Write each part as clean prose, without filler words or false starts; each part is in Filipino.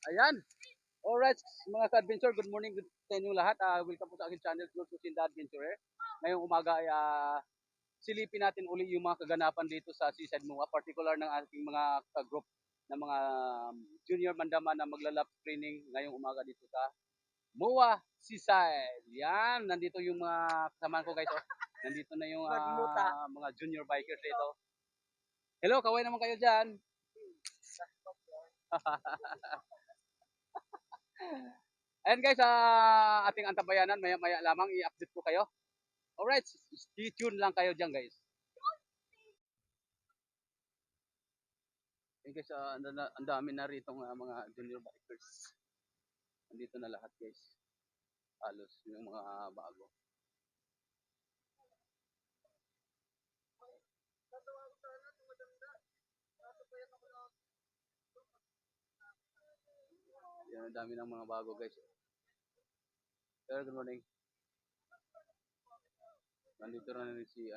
Ayan. Alright, mga ka-adventure, good morning sa inyo lahat. Welcome po sa aking channel, George Lucinda Adventurer. Ngayong umaga ay silipin natin uli yung mga kaganapan dito sa Seaside MOA, particular ng ating mga ka-group na mga junior mandama na maglalap training ngayong umaga dito sa MOA Seaside. Yan, nandito yung mga kasamahan ko guys. Oh. Nandito na yung mga junior bikers dito. Hello, kaway naman kayo dyan. Ayan guys, ating antabayanan, maya-maya lamang i-update ko kayo. Alright, stay tuned lang kayo dyan guys. Ayan guys, ang dami na rito mga junior bikers. Nandito na lahat guys. Halos yung mga bago. Yan, ang dami ng mga bago guys. Sir, good morning. Nandito na rin si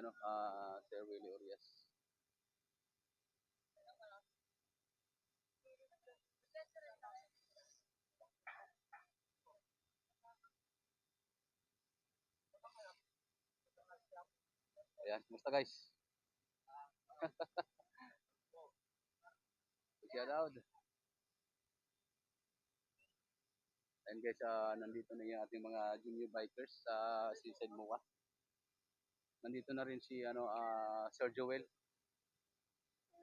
Sir Willie Orias. Ayan, kumusta guys? Shout out. Ayan guys, nandito na yung ating mga junior bikers sa Seaside MOA. Nandito na rin si Sir Joel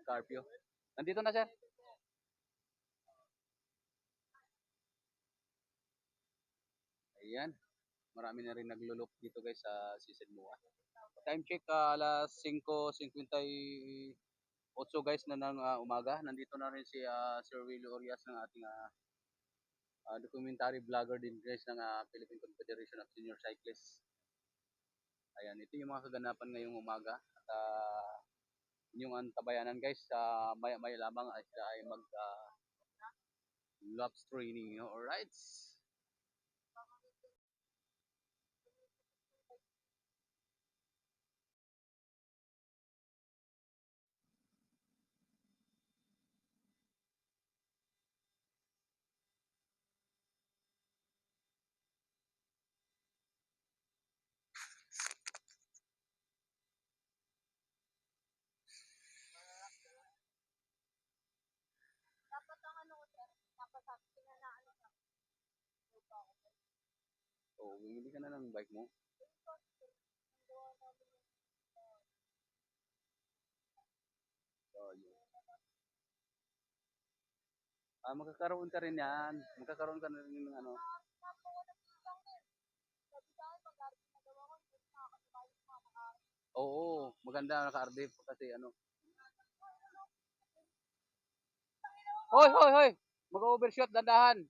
Carpio. Nandito na sir. Ayan. Marami na rin naglulok dito guys sa Seaside MOA. Time check alas 5:58 guys na ng umaga. Nandito na rin si Sir Willie Orias ng ating documentary vlogger din guys ng Philippine Confederation of Senior Cyclists. Ayan, ito yung mga kaganapan ngayong umaga. At yung antabayanan guys, maya-maya lamang ay sila ay mag laps training. Alright. So, bumili ka na ng bike mo. So, yun. Magkakaroon ka rin yan. Magkakaroon ka na rin ng ano. Oo, maganda naka-RD kasi ano. Hoy, hoy, hoy! Mag-overshot, dandahan.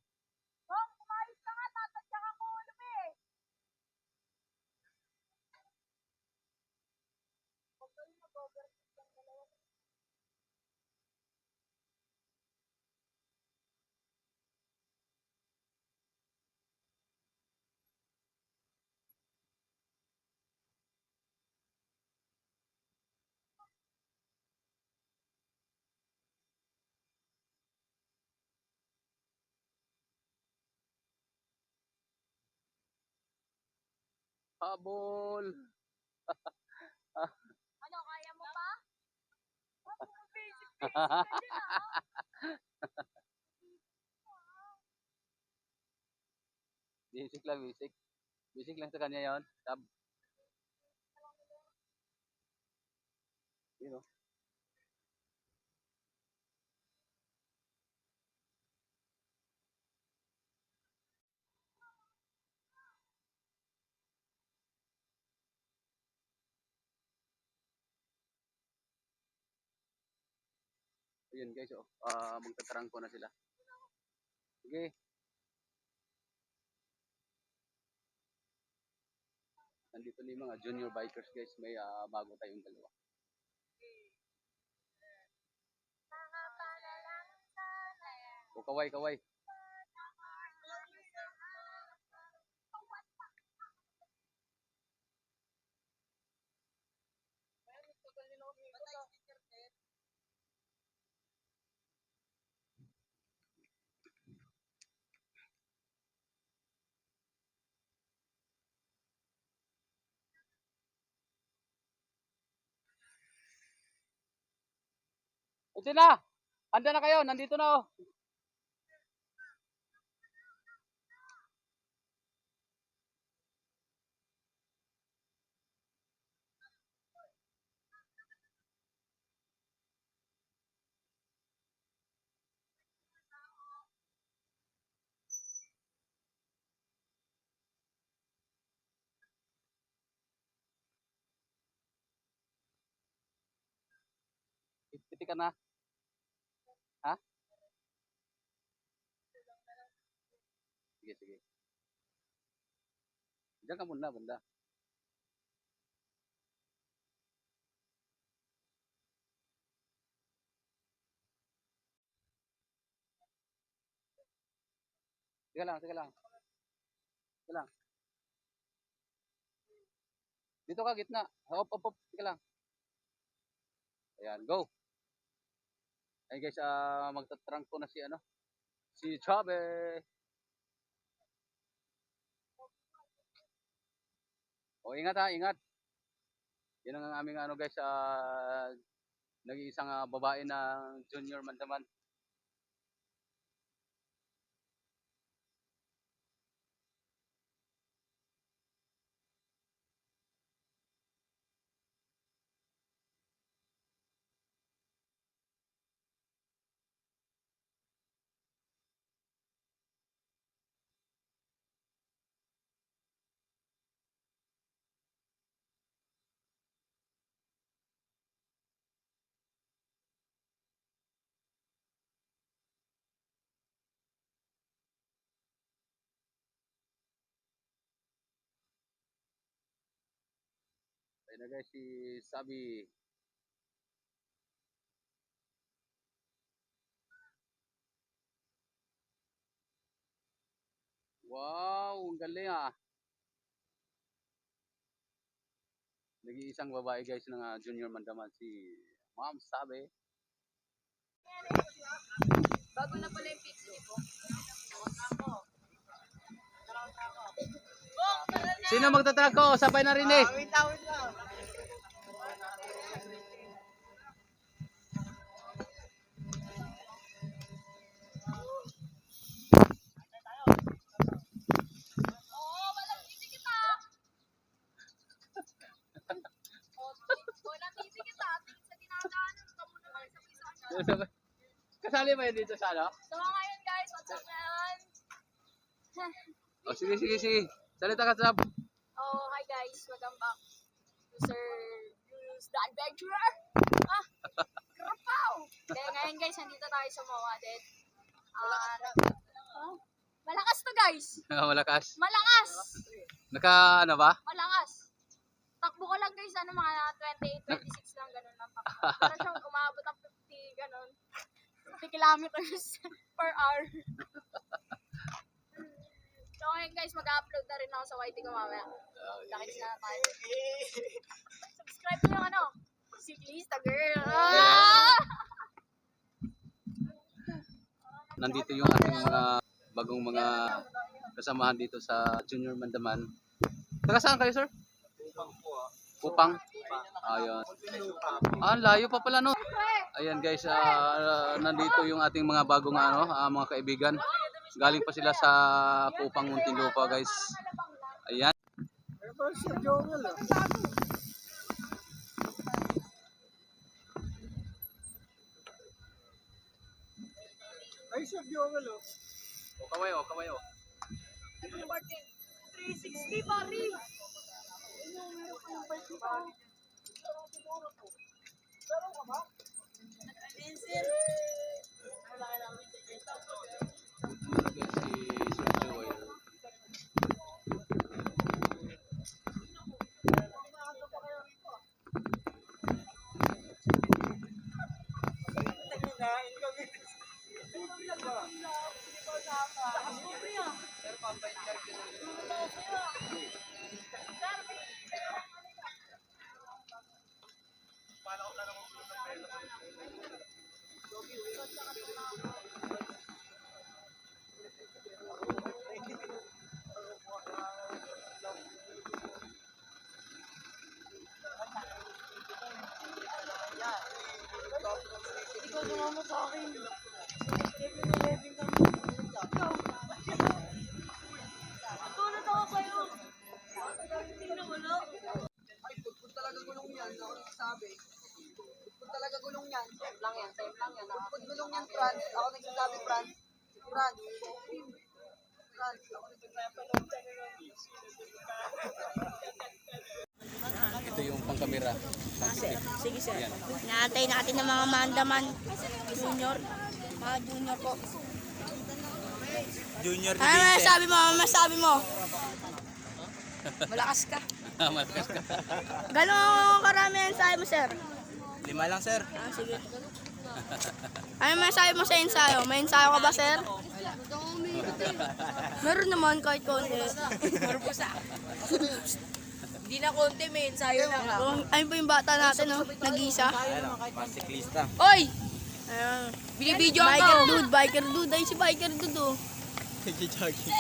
Habol. Ano, kaya mo pa? Basic lang, basic. Basic lang sa kanya yon. Tab, you know. Ayun guys, oh. Magtatarangko na sila. Sige. Nandito na yung mga junior bikers guys. May bago tayong dalawa. O kaway, kaway. Ito na. Handa na kayo. Nandito na oh. Piti ka na. Ha? Sige, sige. Diyan ka muna, banda. Sige lang, sige lang. Sige lang. Dito ka, gitna. Hop, hop, hop. Sige lang. Ayan, go. Ay guys, magtatrangko na si ano, si Chabe. O ingat ha, ingat. Yan ang aming ano guys, nag-iisang babae na junior mandaman. Ayun na guys, si Sabi. Wow, ang galing ah. Nag-iisang babae guys ng junior mandaman, si Ma'am Sabi. Bago na pala yung pixie ko. Sino magtatrangko? Sabay na rin eh. Wait lang. Oo, walang pixie kita. Walang pixie kita. Tingin sa dinadaanan ka muna lang sa isa. Kasali ba yun dito sa ano? So ngayon guys, what's up ngayon? Oh, sige, sige, sige. Salita ka, Sab. Oh, hi guys, welcome back to Sir Bruce the Adventurer. Ah, krapaw! Kaya ngayon guys, nandito tayo sa Mawaded. Malakas to guys. Malakas. Malakas. Naka ano ba? Malakas. Takbo ko lang guys, ano mga 28, 26 lang, ganun lang takbo. Pero siyang umabot ng 50, ganun. 50 kilometers per hour. So ngayon guys, mag-upload na rin ako sa YT ko mamaya. Nakits na tayo. Subscribe nyo yung ano, Cyclista Girl. Nandito yung ating mga bagong mga kasamahan dito sa Junior Mandaman. Taga saan kayo, sir? Upang. Ayun. Layo pa pala no. Ayan guys, nandito yung ating mga bagong ano, mga kaibigan. Galing pa sila sa Upang Muntinlupa, guys. Ayan. Ay, Sir Joel, oh. O kawayo. 360 pari. sumama sa akin. Tulad ako kayo. Ay, putput talaga gulong yan. Ako nagsasabi. Putput talaga gulong yan. Same lang yan. Putput gulong yan, Franz. Ako nagsasabi, Franz. Franz. Franz. Ako nagsasabi. Ito yung pang-camera. Sige sir. Inaantay natin ng mga mandaman. Junior. Mga junior po. Junior to Ano Vincent. masasabi mo? Ano masasabi mo? Malakas ka. Malakas ka. Gano'ng karami ang ensayo mo, sir? 5 lang, sir. Ah, sige. Ano masasabi mo sa ensayo? May ensayo ka ba, sir? Meron naman kahit konti. Meron po sa... Hindi na konti, may ensayo na nga. Ano ba yung bata natin, no? Nag-isa? Ano, mga siklista. Oy! Ayan. Binibidyo ako. Biker dude. Ay, si biker dude, oh. Nag-jogging.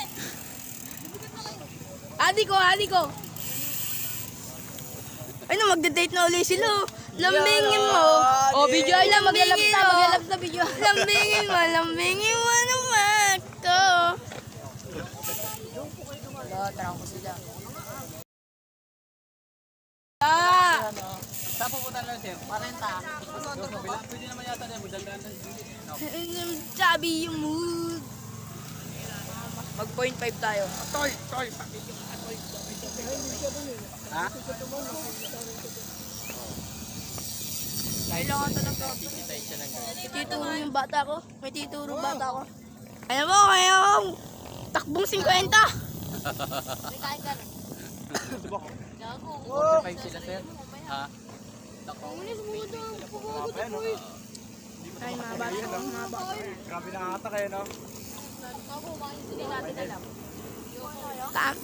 Adi ko. Ay na, magde-date na ulit sila. Oh. Lambingin mo. Oh, video ay lang. Maglalap na video. Lambingin mo naman ko. Wala, tarang ko sila. Ah! Saan pupunta na sir? 40. Doon sa bilang. Pwede naman yata na magdandaan ng gilid. Sabi yung mood. Mag 0.5 tayo. Ha? Kailangan talaga. May tituro yung bata ko. May tituro bata ko. Alam mo, kaya akong takbong 50. Subok. 45 sila sir. Ha? Ay, mga bata. Grabe na ata kayo, no? Ta